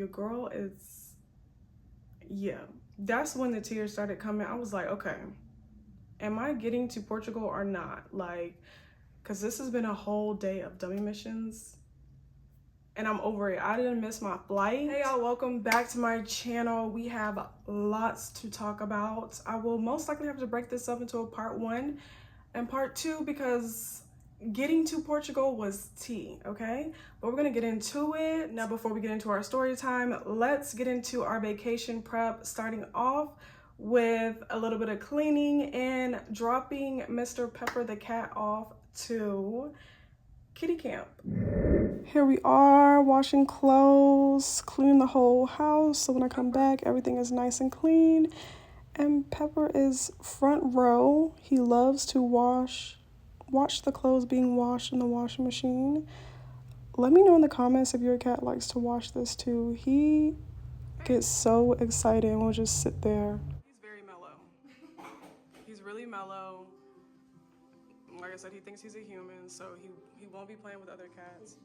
your girl is, yeah. That's when the tears started coming. I was like, okay, am I getting to Portugal or not? Like, because this has been a whole day of dummy missions and I'm over it. I didn't miss my flight. Hey y'all, welcome back to my channel. We have lots to talk about. I will most likely have to break this up into a part 1 and part 2 because getting to Portugal was tea, okay? But we're gonna get into it. Now, before we get into our story time, let's get into our vacation prep, starting off with a little bit of cleaning and dropping Mr. Pepper the cat off to kitty camp. Here we are, washing clothes, cleaning the whole house, so when I come back, everything is nice and clean. And Pepper is front row. He loves to watch the clothes being washed in the washing machine. Let me know in the comments if your cat likes to watch this too. He gets so excited and will just sit there. He's very mellow. He's really mellow. Like I said, he thinks he's a human, so he won't be playing with other cats.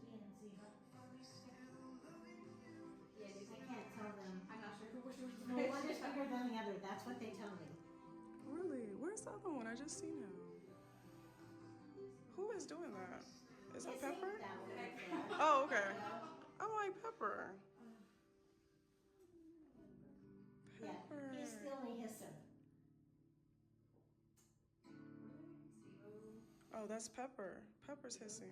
Yeah, I can't tell them. I'm not sure which one. No, one is bigger than the other. That's what they tell me. Really? Where's the other one? I just seen him. Who is doing that? Is that Pepper? Oh, okay. I'm like, Pepper. Yeah, he's still hissing. Oh, that's Pepper. Pepper's hissing.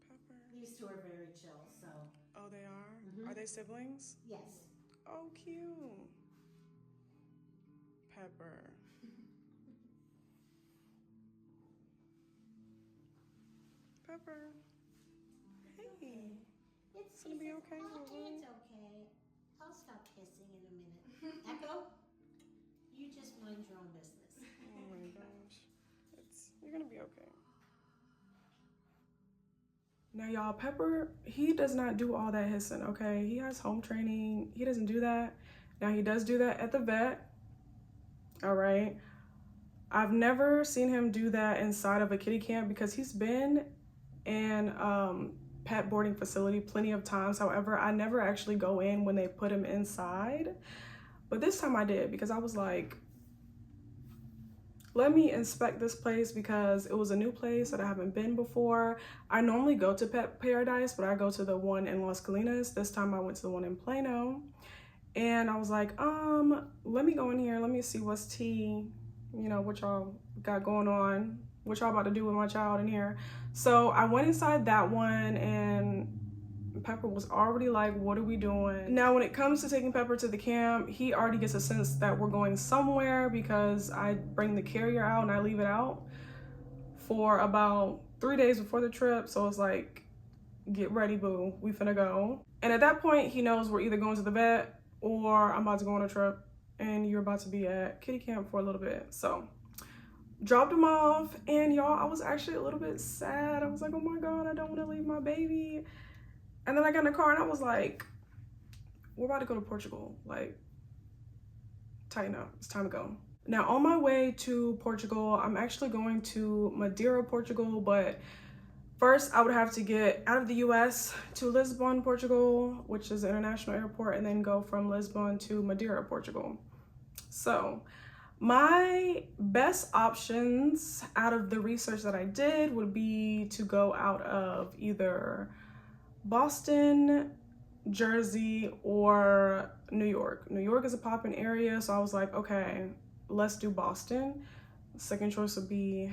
Pepper. These two are very chill, so. Oh, they are? Mm-hmm. Are they siblings? Yes. Oh, cute. Pepper. Pepper. Hey. Okay. It's gonna be okay, It's okay. I'll stop hissing in a minute. Echo, you just mind your own business. Oh my gosh. You're gonna be okay. Now y'all, Pepper, he does not do all that hissing, okay? He has home training. He doesn't do that. Now he does do that at the vet. All right. I've never seen him do that inside of a kitty camp because he's been in pet boarding facility plenty of times. However, I never actually go in when they put him inside. But this time I did because I was like, let me inspect this place because it was a new place that I haven't been before. I normally go to Pet Paradise, but I go to the one in Las Colinas. This time I went to the one in Plano. And I was like, let me go in here. Let me see what's tea, you know, what y'all got going on, what y'all about to do with my child in here. So I went inside that one and Pepper was already like, what are we doing? Now, when it comes to taking Pepper to the camp, he already gets a sense that we're going somewhere because I bring the carrier out and I leave it out for about 3 days before the trip. So it's like, get ready, boo, we finna go. And at that point, he knows we're either going to the vet or I'm about to go on a trip and you're about to be at kitty camp for a little bit. So dropped him off and y'all, I was actually a little bit sad. I was like, oh my God, I don't want to leave my baby. And then I got in the car and I was like, we're about to go to Portugal. Like, tighten up, it's time to go. Now on my way to Portugal, I'm actually going to Madeira, Portugal, but first I would have to get out of the US to Lisbon, Portugal, which is an international airport, and then go from Lisbon to Madeira, Portugal. So my best options out of the research that I did would be to go out of either Boston, Jersey, or New York. New York is a poppin' area, so I was like, okay, let's do Boston. Second choice would be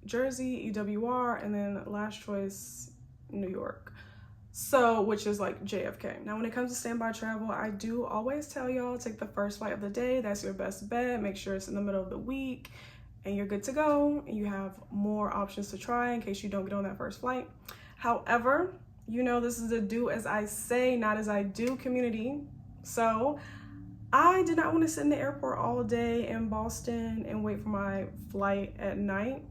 Jersey, EWR, and then last choice, New York. So, which is like JFK. Now, when it comes to standby travel, I do always tell y'all, take the first flight of the day. That's your best bet. Make sure it's in the middle of the week and you're good to go. And you have more options to try in case you don't get on that first flight. However, you know, this is a do as I say, not as I do community. So I did not want to sit in the airport all day in Boston and wait for my flight at night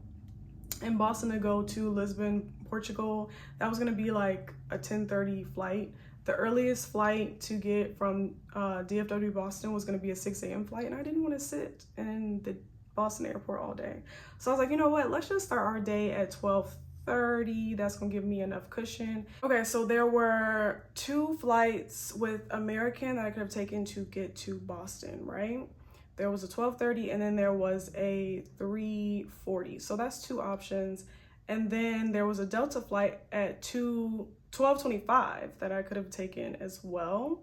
in Boston to go to Lisbon, Portugal. That was gonna be like a 10:30 flight. The earliest flight to get from DFW Boston was gonna be a 6 a.m. flight, and I didn't want to sit in the Boston airport all day. So I was like, you know what, let's just start our day at 12 12:30. That's gonna give me enough cushion. Okay, so there were 2 flights with American that I could have taken to get to Boston, right? There was a 12:30 and then there was a 3:40. So that's 2 options. And then there was a Delta flight at 12:25 that I could have taken as well.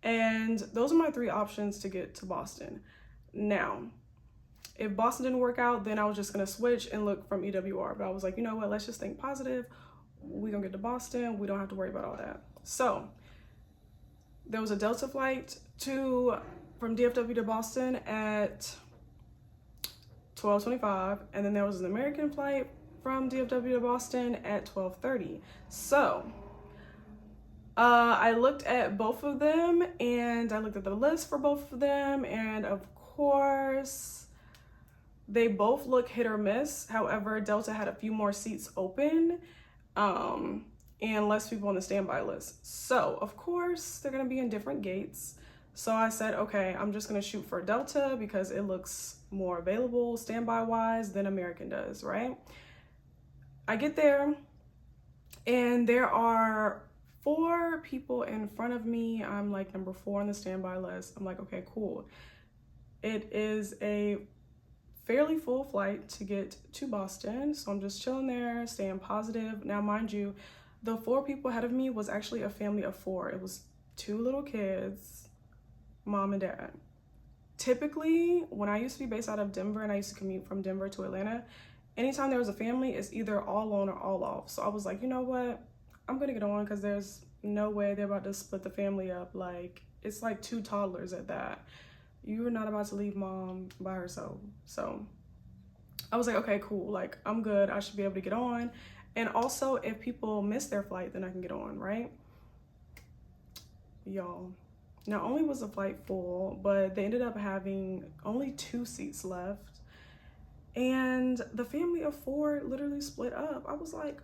And those are my 3 options to get to Boston. Now, if Boston didn't work out, then I was just gonna switch and look from EWR. But I was like, you know what, let's just think positive. We're gonna get to Boston. We don't have to worry about all that. So there was a Delta flight from DFW to Boston at 12:25, and then there was an American flight from DFW to Boston at 12:30. So I looked at both of them, and I looked at the list for both of them, and of course, they both look hit or miss. However, Delta had a few more seats open, and less people on the standby list. So, of course, they're gonna be in different gates. So I said, okay, I'm just gonna shoot for Delta because it looks more available standby-wise than American does, right? I get there, and there are 4 people in front of me. I'm like number 4 on the standby list. I'm like, okay, cool. It is a fairly full flight to get to Boston, so I'm just chilling there, staying positive. Now, mind you, the 4 people ahead of me was actually a family of 4. It was 2 little kids, mom and dad. Typically, when I used to be based out of Denver and I used to commute from Denver to Atlanta, anytime there was a family, it's either all on or all off. So I was like, you know what? I'm gonna get on because there's no way they're about to split the family up. Like, it's like 2 toddlers at that. You're not about to leave mom by herself. So I was like, okay, cool. Like, I'm good. I should be able to get on. And also, if people miss their flight, then I can get on, right? Y'all, not only was the flight full, but they ended up having only 2 seats left. And the family of 4 literally split up. I was like,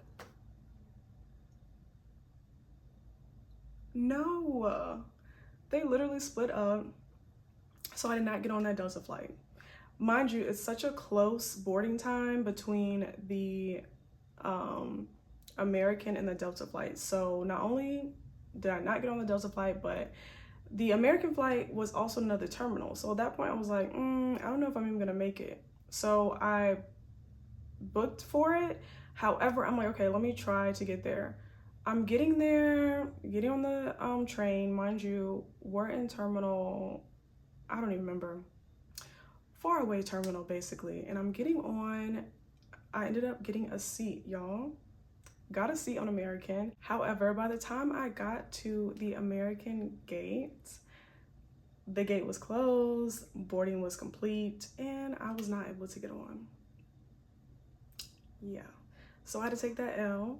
no. They literally split up. So I did not get on that Delta flight. Mind you, it's such a close boarding time between the American and the Delta flight. So not only did I not get on the Delta flight, but the American flight was also another terminal. So at that point I was like, I don't know if I'm even gonna make it. So I booked for it. However, I'm like, okay, let me try to get there. I'm getting there, getting on the train. Mind you, we're in terminal, I don't even remember, far away terminal basically. And I'm getting on, I ended up getting a seat, y'all. Got a seat on American. However, by the time I got to the American gate, the gate was closed, boarding was complete, and I was not able to get on. Yeah, so I had to take that L,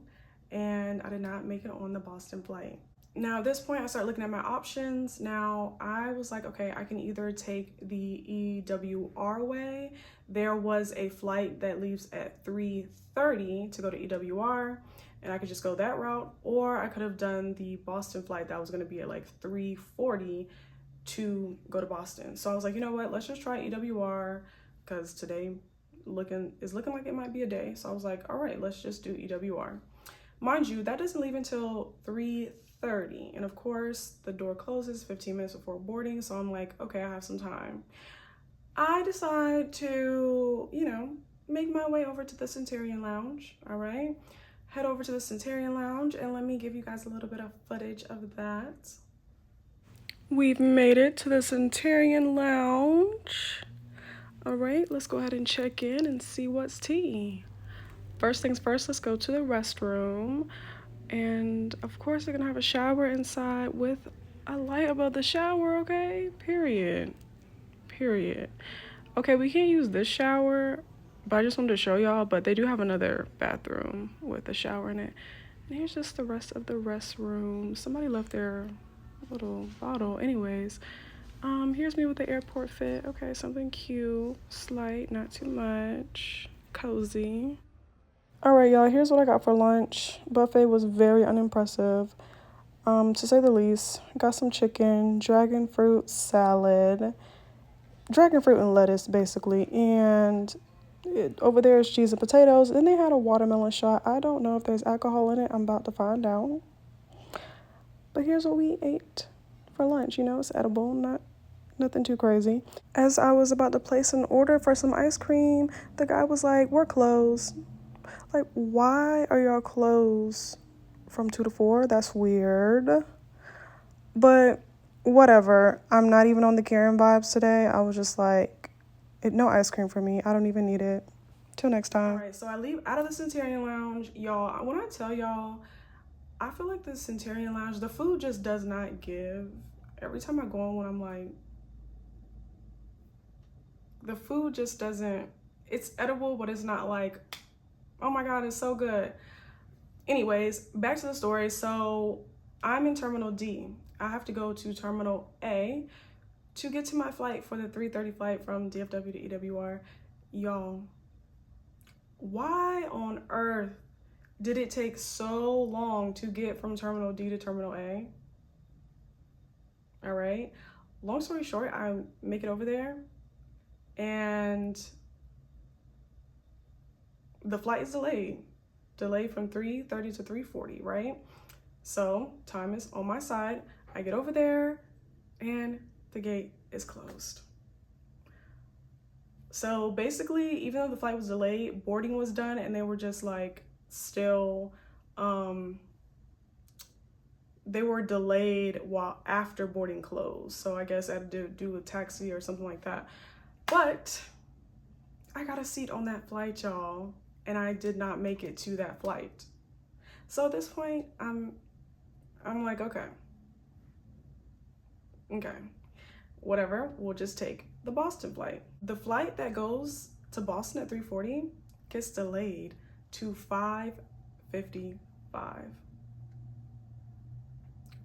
and I did not make it on the Boston flight. Now at this point, I started looking at my options. Now I was like, okay, I can either take the EWR way. There was a flight that leaves at 3:30 to go to EWR, and I could just go that route, or I could have done the Boston flight that was gonna be at like 3:40 to go to Boston. So I was like, you know what, let's just try EWR because today is looking like it might be a day. So I was like, all right, let's just do EWR. Mind you, that doesn't leave until 3:30, and of course the door closes 15 minutes before boarding. So I'm like, okay, I have some time. I decide to, make my way over to the Centurion Lounge. All right, head over to the Centurion Lounge, and let me give you guys a little bit of footage of that. We've made it to the Centurion Lounge. All right, let's go ahead and check in and see what's tea. First things first, let's go to the restroom. And of course, they're gonna have a shower inside with a light above the shower, okay? Period. Okay, we can't use this shower, but I just wanted to show y'all, but they do have another bathroom with a shower in it. And here's just the rest of the restroom. Somebody left their little bottle. Anyways, here's me with the airport fit. Okay, something cute, slight, not too much, cozy. All right, y'all, here's what I got for lunch. Buffet was very unimpressive, to say the least. Got some chicken, dragon fruit and lettuce, basically, and Over there is cheese and potatoes. And they had a watermelon shot. I don't know if there's alcohol in it. I'm about to find out. But here's what we ate for lunch. You know, it's edible, nothing too crazy. As I was about to place an order for some ice cream, the guy was like, "We're closed." Like, why are y'all closed from 2 to 4? That's weird. But whatever. I'm not even on the Karen vibes today. I was just like, no ice cream for me. I don't even need it. Till next time. All right, so I leave out of the Centurion Lounge. Y'all, when I tell y'all, I feel like the Centurion Lounge, the food just does not give. Every time I go on one, I'm like, the food just doesn't, it's edible, but it's not like, oh my God, it's so good. Anyways, back to the story. So I'm in Terminal D. I have to go to Terminal A to get to my flight for the 3:30 flight from DFW to EWR. Y'all, why on earth did it take so long to get from Terminal D to Terminal A? All right. Long story short, I make it over there and the flight is delayed from 3:30 to 3:40, right? So time is on my side. I get over there and the gate is closed. So basically, even though the flight was delayed, boarding was done and they were just like still, they were delayed while after boarding closed. So I guess I had to do a taxi or something like that. But I got a seat on that flight, y'all, and I did not make it to that flight. So at this point, I'm like, okay, whatever, we'll just take the Boston flight. The flight that goes to Boston at 3:40 gets delayed to 5:55.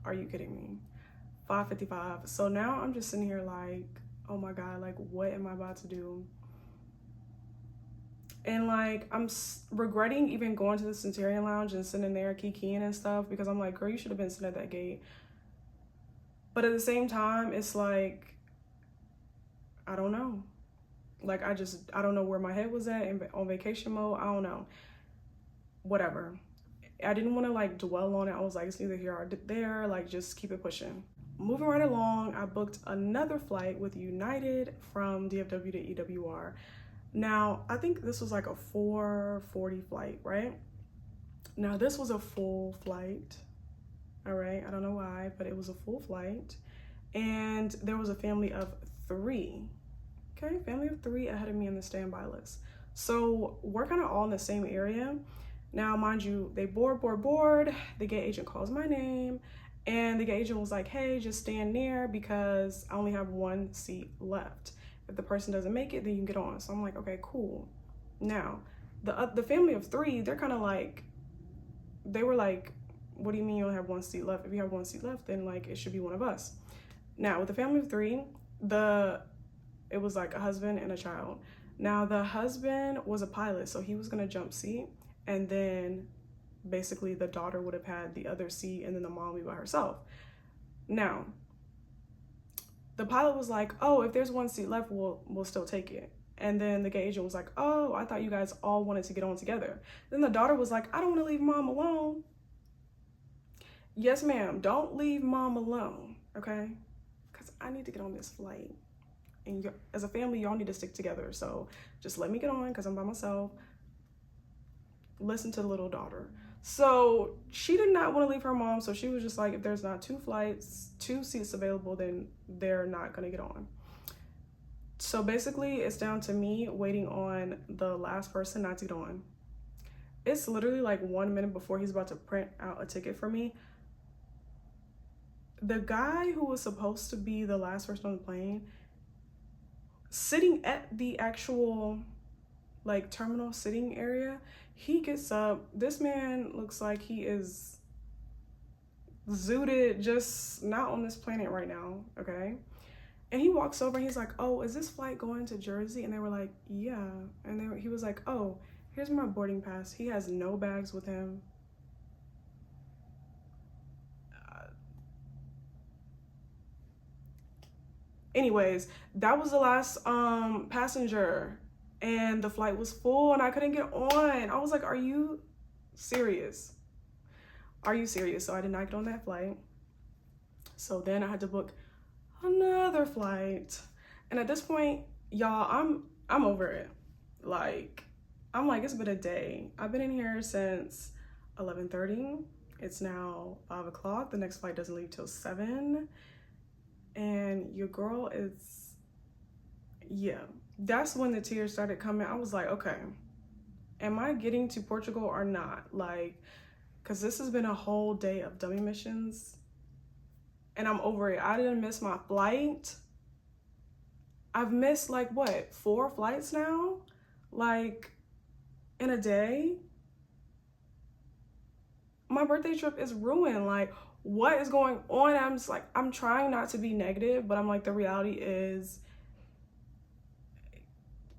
Are you kidding me? 5:55. So now I'm just sitting here like, oh my God, like what am I about to do? And like, I'm regretting even going to the Centurion Lounge and sitting there kikiing and stuff because I'm like, girl, you should have been sitting at that gate. But at the same time, it's like, I don't know. Like, I don't know where my head was at on vacation mode. I don't know. Whatever. I didn't want to like dwell on it. I was like, it's neither here or there. Like, just keep it pushing. Moving right along, I booked another flight with United from DFW to EWR. Now, I think this was like a 4:40 flight, right? Now, this was a full flight. All right, I don't know why, but it was a full flight. And there was a family of 3. Okay, family of 3 ahead of me on the standby list. So we're kind of all in the same area. Now, mind you, they board. The gate agent calls my name, and the gate agent was like, hey, just stand near because I only have 1 seat left. If the person doesn't make it, then you can get on. So I'm like, okay, cool. Now, the family of 3, they're kind of like, they were like, what do you mean you only have 1 seat left? If you have 1 seat left, then like it should be one of us. Now, with the family of 3, it was like a husband and a child. Now, the husband was a pilot, so he was gonna jump seat, and then basically the daughter would have had the other seat, and then the mom would be by herself. Now, the pilot was like, oh, if there's 1 seat left, we'll still take it. And then the gay agent was like, oh, I thought you guys all wanted to get on together. Then the daughter was like, I don't want to leave mom alone. Yes, ma'am, don't leave mom alone, okay? Because I need to get on this flight. And as a family, y'all need to stick together. So just let me get on because I'm by myself. Listen to the little daughter. So she did not want to leave her mom. So she was just like, if there's not 2 seats available, then they're not going to get on. So basically, it's down to me waiting on the last person not to get on. It's literally like 1 minute before he's about to print out a ticket for me. The guy who was supposed to be the last person on the plane, sitting at the actual like terminal sitting area, he gets up. This man looks like he is zooted, just not on this planet right now, okay? And he walks over and he's like, oh, is this flight going to Jersey? And they were like, yeah. And he was like, oh, here's my boarding pass. He has no bags with him. Anyways, that was the last passenger and the flight was full and I couldn't get on. I was like, are you serious? Are you serious? So I did not get on that flight. So then I had to book another flight. And at this point, y'all, I'm over it. Like, I'm like, it's been a day. I've been in here since 11:30. It's now 5 o'clock. The next flight doesn't leave till 7. And your girl is, yeah. That's when the tears started coming. I was like, okay, am I getting to Portugal or not? Like, because this has been a whole day of dummy missions. And I'm over it. I didn't miss my flight. I've missed like what, 4 flights now? Like in a day? My birthday trip is ruined. Like, what is going on? I'm just like, I'm trying not to be negative, but I'm like, the reality is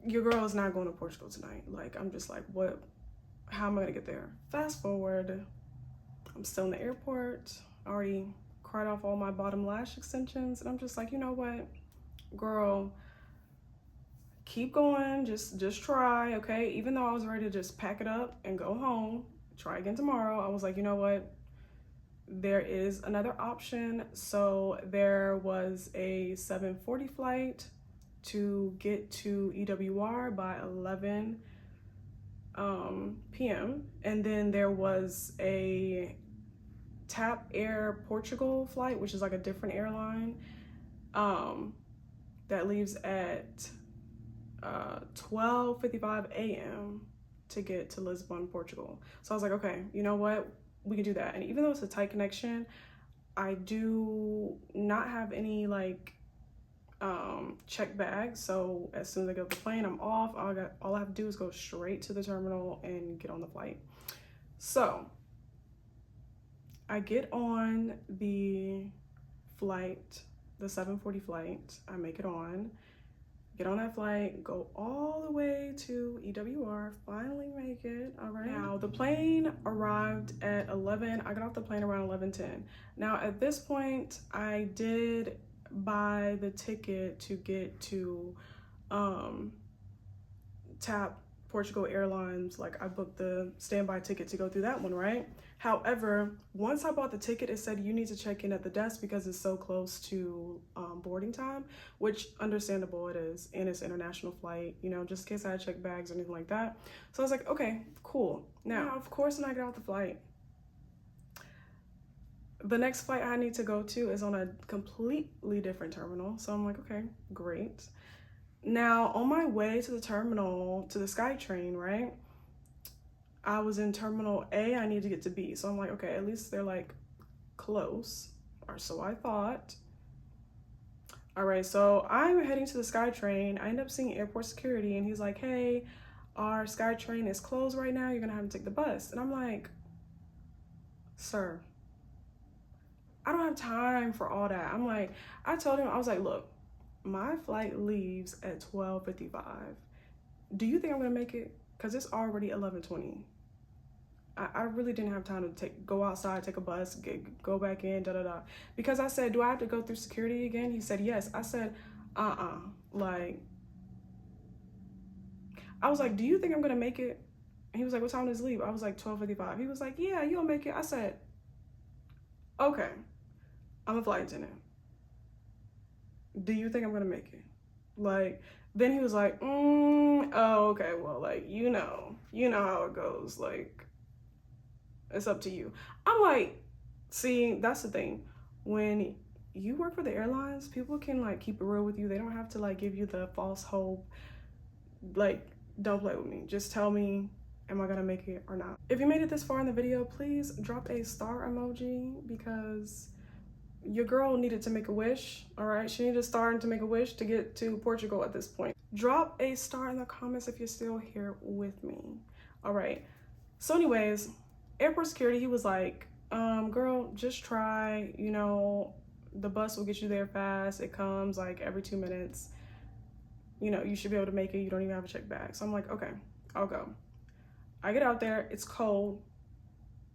your girl is not going to Portugal tonight. Like, I'm just like, what, how am I gonna get there? Fast forward, I'm still in the airport. I already cried off all my bottom lash extensions. And I'm just like, you know what, girl, keep going, just try, okay? Even though I was ready to just pack it up and go home, try again tomorrow, I was like, you know what, there is another option. So there was a 7:40 flight to get to EWR by 11 p.m. And then there was a TAP Air Portugal flight, which is like a different airline, that leaves at 12:55 a.m. to get to Lisbon, Portugal. So I was like, okay, you know what? We can do that. And even though it's a tight connection, I do not have any like check bags. So as soon as I get off the plane, I'm off. All I have to do is go straight to the terminal and get on the flight. So I get on the flight, the 7:40 flight. I make it on. Get on that flight, go all the way to EWR, finally make it. All right. Now, the plane arrived at 11. I got off the plane around 11:10. Now, at this point, I did buy the ticket to get to TAP Portugal Airlines. Like, I booked the standby ticket to go through that one, right? However, once I bought the ticket, it said you need to check in at the desk because it's so close to boarding time, which understandable it is, and it's an international flight, you know, just in case I had checked bags or anything like that. So I was like, okay, cool. Now, of course, when I get off the flight, the next flight I need to go to is on a completely different terminal. So I'm like, okay, great. Now, on my way to the terminal, to the SkyTrain, right? I was in Terminal A, I need to get to B. So I'm like, okay, at least they're like close, or so I thought. All right, so I'm heading to the SkyTrain. I end up seeing airport security and he's like, hey, our SkyTrain is closed right now. You're gonna have to take the bus. And I'm like, sir, I don't have time for all that. I'm like, I told him, I was like, look, my flight leaves at 12:55. Do you think I'm gonna make it? Because it's already 11:20. I really didn't have time to go outside, take a bus, go back in, Because I said, do I have to go through security again? He said, yes. I said, like, I was like, do you think I'm gonna make it? And he was like, what time does it leave? I was like, 12:55. He was like, yeah, you'll make it. I said, okay, I'm a flight attendant. Do you think I'm gonna make it? Like, then he was like, oh, okay, well, like, you know how it goes. Like, it's up to you. I'm like, see, that's the thing. When you work for the airlines, people can like keep it real with you. They don't have to like give you the false hope. Like, don't play with me. Just tell me, am I gonna make it or not? If you made it this far in the video, please drop a star emoji because your girl needed to make a wish, all right? She needed a star and to make a wish to get to Portugal at this point. Drop a star in the comments if you're still here with me, all right? So anyways, airport security, he was like, girl, just try, you know, the bus will get you there fast. It comes like every 2 minutes. You know, you should be able to make it. You don't even have to check back. So I'm like, okay, I'll go. I get out there, it's cold.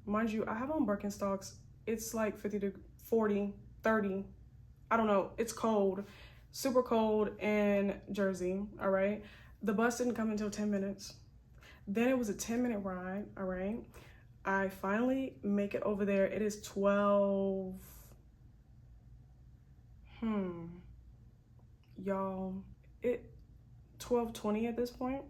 Mind you, I have on Birkenstocks. It's like 50 to 40, 30. I don't know. It's cold, super cold in Jersey, all right? The bus didn't come until 10 minutes. Then it was a 10-minute ride, all right? I finally make it over there. It is 12, y'all, it 12:20 at this point.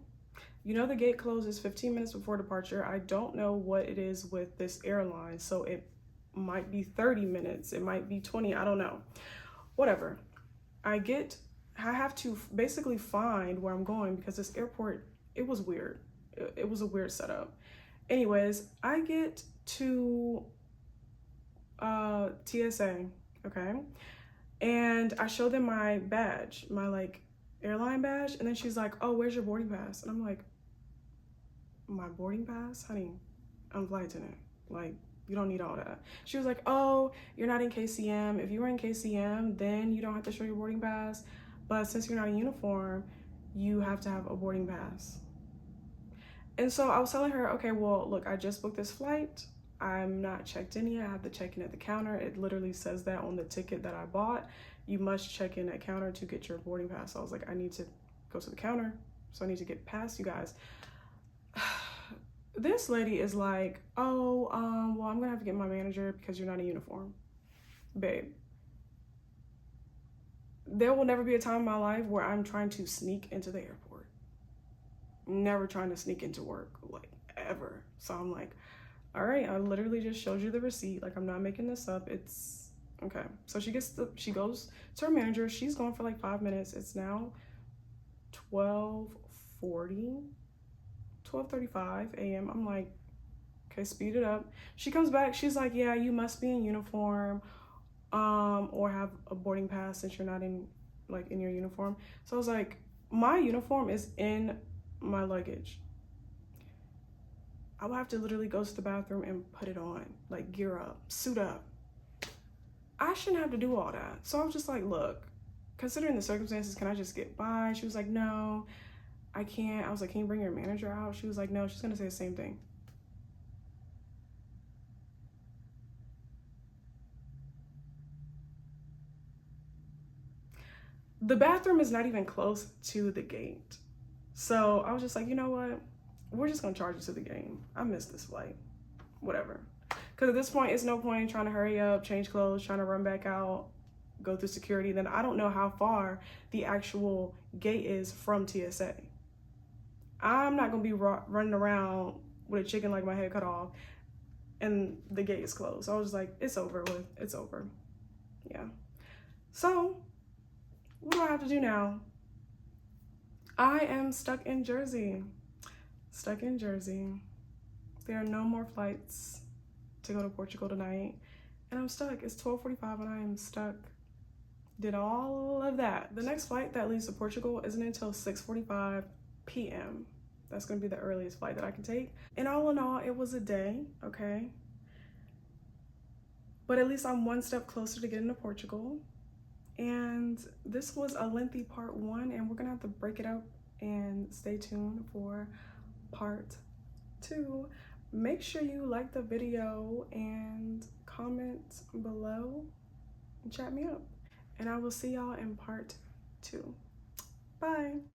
You know the gate closes 15 minutes before departure. I don't know what it is with this airline, so it might be 30 minutes, it might be 20, I don't know. Whatever. I have to basically find where I'm going because this airport, it was weird. It was a weird setup. Anyways, I get to TSA, okay? And I show them my badge, my like airline badge, and then she's like, "Oh, where's your boarding pass?" And I'm like, "My boarding pass? Honey, I'm a flight attendant. Like, you don't need all that." She was like, "Oh, you're not in KCM. If you were in KCM, then you don't have to show your boarding pass. But since you're not in uniform, you have to have a boarding pass." And so I was telling her, okay, well, look, I just booked this flight. I'm not checked in yet. I have to check in at the counter. It literally says that on the ticket that I bought. You must check in at counter to get your boarding pass. So I was like, I need to go to the counter. So I need to get past you guys. This lady is like, "Oh, well, I'm gonna have to get my manager because you're not in uniform." Babe, there will never be a time in my life where I'm trying to sneak into the airport. Never trying to sneak into work, like, ever. So I'm like, all right, I literally just showed you the receipt. Like, I'm not making this up. It's okay. So she goes to her manager. She's gone for like 5 minutes. It's now 12:40, 12:35 a.m. I'm like, okay, speed it up. She comes back. She's like, "Yeah, you must be in uniform, or have a boarding pass since you're not in your uniform." So I was like, my uniform is in my luggage. I would have to literally go to the bathroom and put it on, like gear up, suit up. I shouldn't have to do all that. So I was just like, look, considering the circumstances, can I just get by? She was like, "No, I can't." I was like, "Can you bring your manager out?" She was like, "No, she's gonna say the same thing." The bathroom is not even close to the gate. So I was just like, you know what? We're just gonna charge you to the game. I missed this flight. Whatever. Because at this point, it's no point in trying to hurry up, change clothes, trying to run back out, go through security. Then I don't know how far the actual gate is from TSA. I'm not gonna be running around with a chicken like my head cut off and the gate is closed. So I was just like, it's over with. It's over. Yeah. So what do I have to do now? I am stuck in Jersey. Stuck in Jersey. There are no more flights to go to Portugal tonight. And I'm stuck. It's 12:45 and I am stuck. Did all of that. The next flight that leaves to Portugal isn't until 6:45 p.m. That's going to be the earliest flight that I can take. And all in all, it was a day, okay? But at least I'm one step closer to getting to Portugal. And this was a lengthy part 1, and we're gonna have to break it up and stay tuned for part 2. Make sure you like the video and comment below and chat me up. And I will see y'all in part 2. Bye.